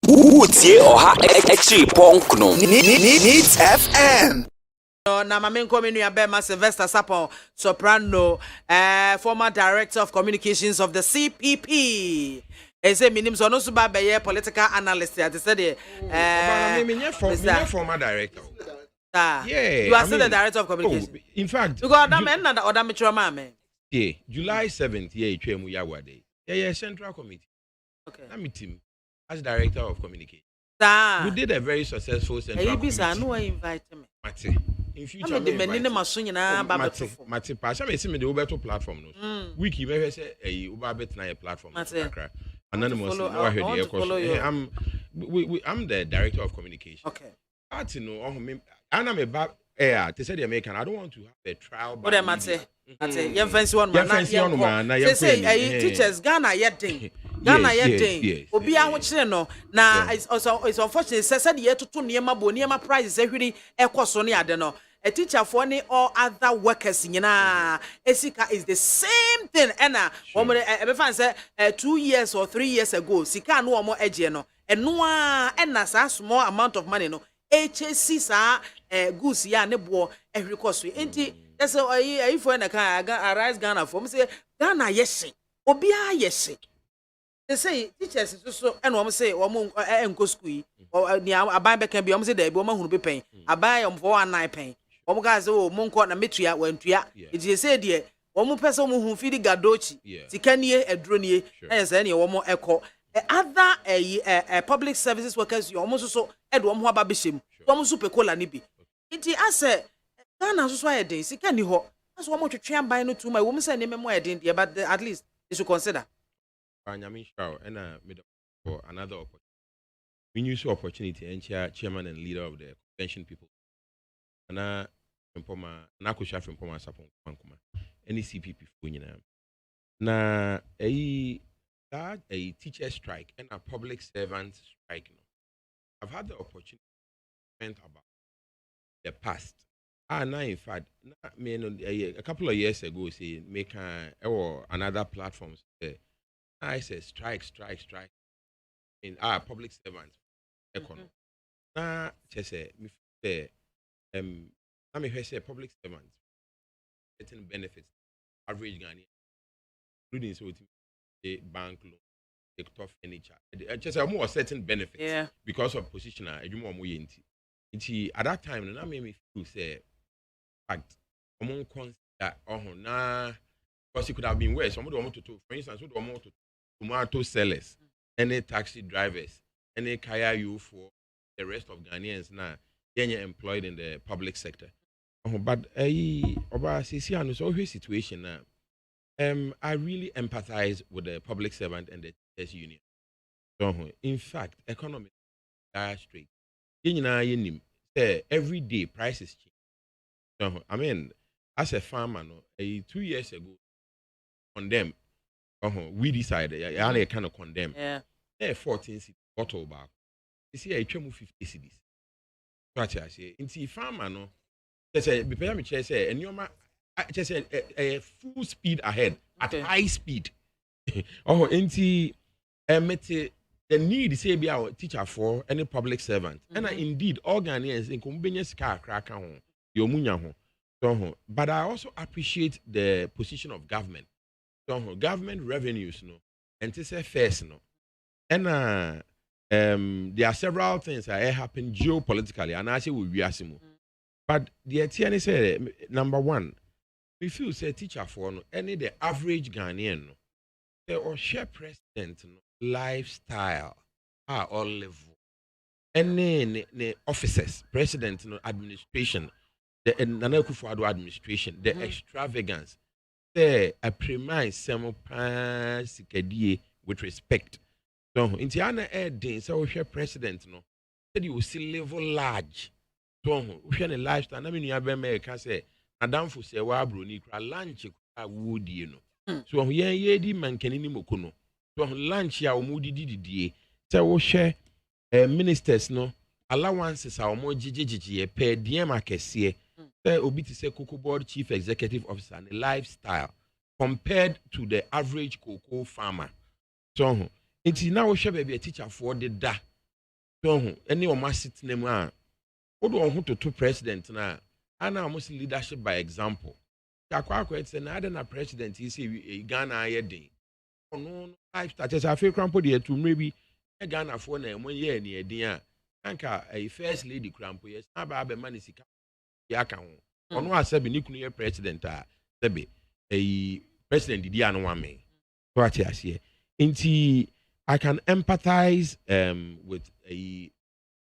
Utie oha extra punk no. Needs FM. Na main community Abema Sylvester Sapon Soprano, former director of communications of the CPP. Ese minim so no suba be political analyst at said former director. Yeah, you are still the director of communication. In fact, because that man na other metro man. Yeah, July 7th, yeah, Chemu Yawade. Yeah, Central Committee. Okay. That meeting as director of communication. We did a very successful Central Committee. I know I invite me. Mate. In future, the menina masunya na Mate, pasha me see me the Uberto platform no. Wiki me say Ubabet na platform. Anonymous. I'm the director of communication. Okay. That's I'm a bad air. They said the American. I don't want to have a trial. What am I say? You fancy one man. They say teachers Ghana yet thing. Ghana yet thing. Obi a watch no. Na it's unfortunate. Said the to niema prices every ekwoso ne ade no. A teacher for any or other workers nyina esika is the same thing. Ena woman e say 2 years or 3 years ago sika no omo eje no. Eno a ena sa small amount of money no. HSC sa goose ya ne bo every course enti that's if when arise Ghana for me say Ghana yes obi a yes they say teachers so and we say we enko school ni aban be kan bi we say da bi we mahunu be pen aban am for 19 pen we ga say o monko na metua wantua enti say de we pese we hu fidi gadochi sikanie edronie e say ne we eko other public services workers you almost so edo mo aba behim wo so pekola ni bi nti ase Ghana so aye den sika ni ho aso wo twetwe aban no too much wo say ne memo aye den but at least you should consider Anyami show and for another opportunity. We use opportunity and chairman and leader of the convention people. And Nakusha from Poma Sapon Pankuma. Any CPP for you now. A teacher strike and a public servant strike. I've had the opportunity to think about the past. Now in fact, a couple of years ago, say make another platforms. I say strike. In our public servants, economy. Now, just say, I mean, say public servants getting benefits, average Ghanaian, including so the bank loan, the top furniture. Just a more certain benefits because of position. I do more yenti. At that time, that made me feel say, fact, among consider nah, because it could have been worse. Some of them to for instance, what want to tomato sellers, any taxi drivers, any kaya you for the rest of Ghanaians now, they're employed in the public sector. But situation now, I really empathize with the public servant and the teachers union. In fact, economic dire straight. Every day prices change. I mean, as a farmer, 2 years ago, on them. We decided, I kind of condemn. Yeah. 14 cities, bottle back. You see, I trim 50 cities. What I say, in farmer, no, just say, prepare me, say, and you're just a full speed ahead at high speed. The need say be our teacher for any public servant, and indeed, all Ghanaians in convenience car crack on your munya. But I also appreciate the position of government. Government revenues, no, and to say first, no, and there are several things that happen geopolitically, and I say we are but the TNA said number one, we feel say teacher for no, any the average Ghanaian, no, or share president no, lifestyle all level, any officers, president no administration, the Akufo-Addo administration, the extravagance. A premise some sikadie with respect. So in Tiana Ed, so we share president no. Said you will see level large. So we share a lifestyle. I mean, you have America say, Madame for say Wabroni, lunch wood, you know. So ye man can any mokono. So lunch ya moody didi. So we share ministers no allowances our more jiji per diem akesiye. Obi to say Cocoa Board Chief Executive Officer and lifestyle compared to the average cocoa farmer. So it's now we shall be a teacher for the da So any of my sit name what do I want to president now? And I must leadership by example. It's another president. He say Ghana a day. Oh no, life started. I feel cramped here to maybe Ghana for 1 year near dia. Anka a first lady crampo yes. Na ba be money sika. Yaka ho. Ono asabi ni kunu ye president a sebe a president didi anu wa me. So what you say? Inti I can empathize with a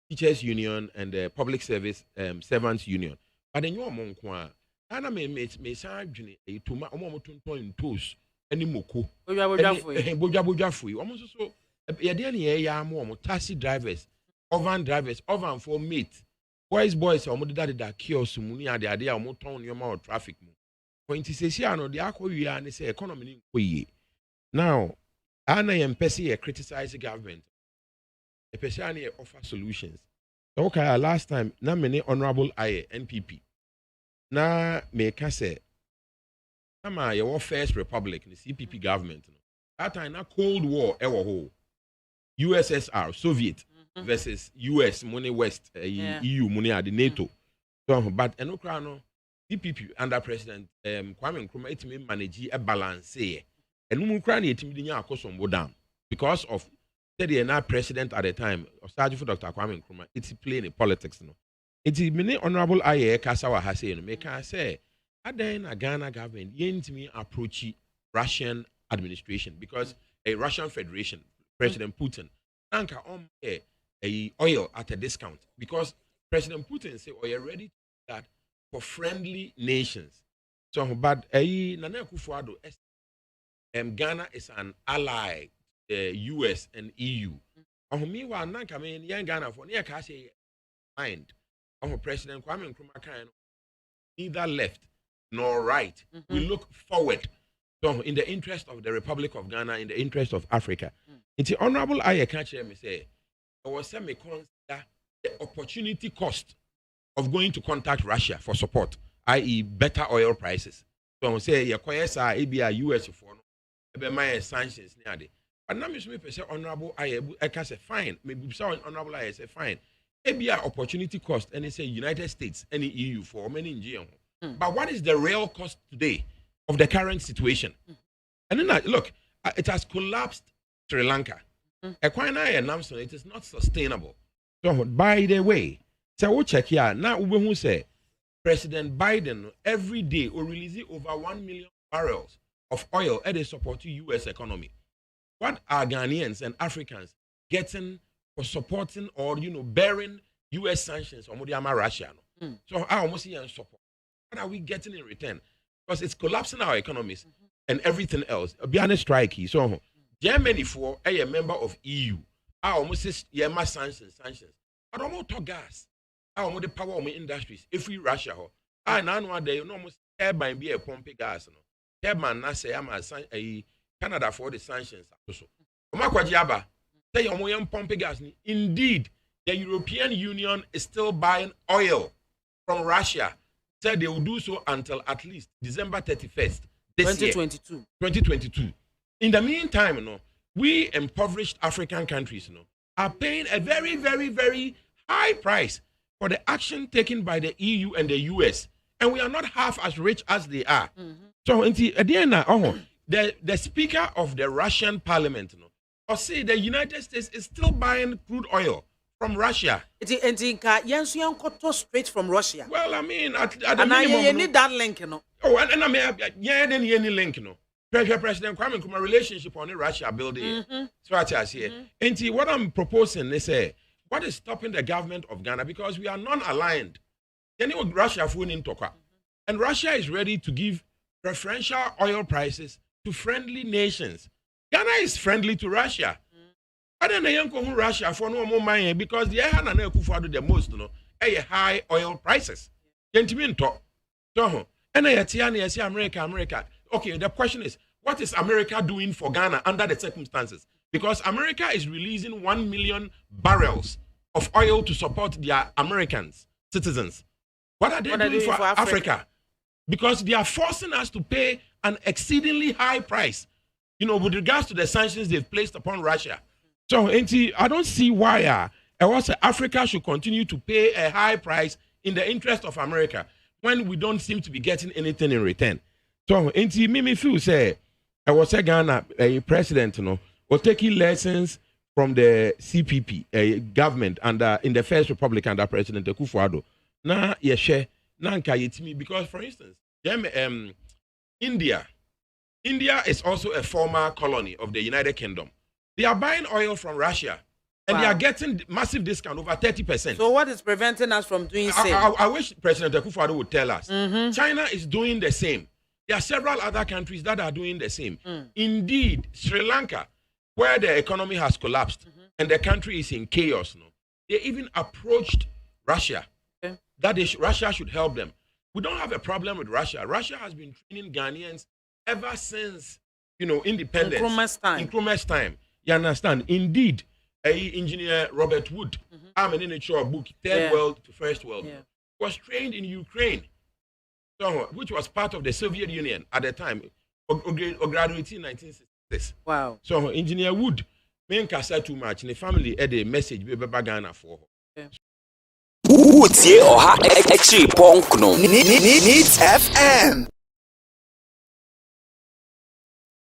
teachers union and the public service servants union. But then you among kwa ana me say dwene e toma omo tonton toast ani moko. Boja foi. Omo so ye de ne ya omo taxi drivers, ovan drivers, ovan for mate. Boys omo da kiosk mu ni ade omo ton nyoma o traffic mu. For inti sesi ano de akọwi ya ne say economy ni koye. Now ana yem pese criticize the government. A person offer solutions. Okay, last time na many honorable I NPP. Na me ka say na your first republic the CPP government. That time na Cold War ewo ho. USSR Soviet versus US money West EU money at the NATO. So but enokra no CPP under President Kwame Nkrumah it manage a balance here. And no kra na etimi nya akosombo down because of the now president at the time of Sergeant for Dr. Kwame Nkrumah it's playing in politics no. It's many honorable aye kasa wa ha say no me can say adan na Ghana government yentimi approach Russian administration because a Russian Federation President Putin anka on a oil at a discount because President Putin say we are ready to do that for friendly nations. So but Nana Akufo-Addo Ghana is an ally the US and EU. Meanwhile, nanka me young Ghana for near ka say mind. President Kwame Nkrumah kind neither left nor right. We look forward. So in the interest of the Republic of Ghana, in the interest of Africa. It's the honorable I can't hear me say I was saying me consider the opportunity cost of going to contact Russia for support, i.e. better oil prices. So I say ABI US for no my sanctions near the. But now, Mr. Say honorable I can say fine. Maybe so honorable I say fine. ABI opportunity cost and say United States and the EU for many in GM. But what is the real cost today of the current situation? And then look, it has collapsed Sri Lanka. Equina announcement it is not sustainable. So by the way, so we'll check here now. We will say President Biden every day will release over 1 million barrels of oil at a support to U.S. economy. What are Ghanaians and Africans getting for supporting or bearing U.S. sanctions on Russia? So I almost see support. What are we getting in return? Because it's collapsing our economies and everything else. Be honest, strike. So Germany for a member of EU. I almost say my sanctions. I don't want to gas. I want the power of my industries. If we Russia, I know they almost airline be a pump gas. Airman na say I'm a Canada for the sanctions. So, say pump gas. Indeed, the European Union is still buying oil from Russia. Said they will do so until at least December 31st this 2022. Year. 2022. In the meantime, we impoverished African countries are paying a very, very, very high price for the action taken by the EU and the US. And we are not half as rich as they are. So, at the end, the Speaker of the Russian Parliament, or say the United States is still buying crude oil from Russia. Straight from Russia. Well, I mean, at the minimum, you need that link, Oh, and I mean, then any link, President Kwame Nkrumah relationship on the Russia building. So I say, and what I'm proposing, they say, what is stopping the government of Ghana because we are non-aligned. Anyway, Russia phone in Toka, and Russia is ready to give preferential oil prices to friendly nations. Ghana is friendly to Russia. I don't know Russia for no more money because the Akufo-Addo the most, high oil prices. Gentlemen talk. So, and I say America. Okay, the question is, what is America doing for Ghana under the circumstances? Because America is releasing 1 million barrels of oil to support their Americans, citizens. What are they doing for Africa? Because they are forcing us to pay an exceedingly high price, with regards to the sanctions they've placed upon Russia. So, I don't see why I was say Africa should continue to pay a high price in the interest of America when we don't seem to be getting anything in return. So, until me feel say, I was say Ghana a president, was taking lessons from the CPP government under in the First Republic under President Akufo-Addo. Na yeshe na nka yetimi because, for instance, India is also a former colony of the United Kingdom. They are buying oil from Russia. And they are getting massive discount, over 30%. So what is preventing us from doing same? I wish President Akufo-Addo would tell us. China is doing the same. There are several other countries that are doing the same. Indeed, Sri Lanka, where the economy has collapsed and the country is in chaos, they even approached Russia that Russia should help them. We don't have a problem with Russia. Russia has been training Ghanaians ever since, independence. Nkrumah's time. You understand? Indeed, engineer Robert Wood, I'm an nature book, Third World to First World, was trained in Ukraine, which was part of the Soviet Union at the time, or graduated in 1966. Wow. So engineer Wood, me nka too much, the family had a message be Ghana for her. Utie Oha Extravagan't. Needs FM.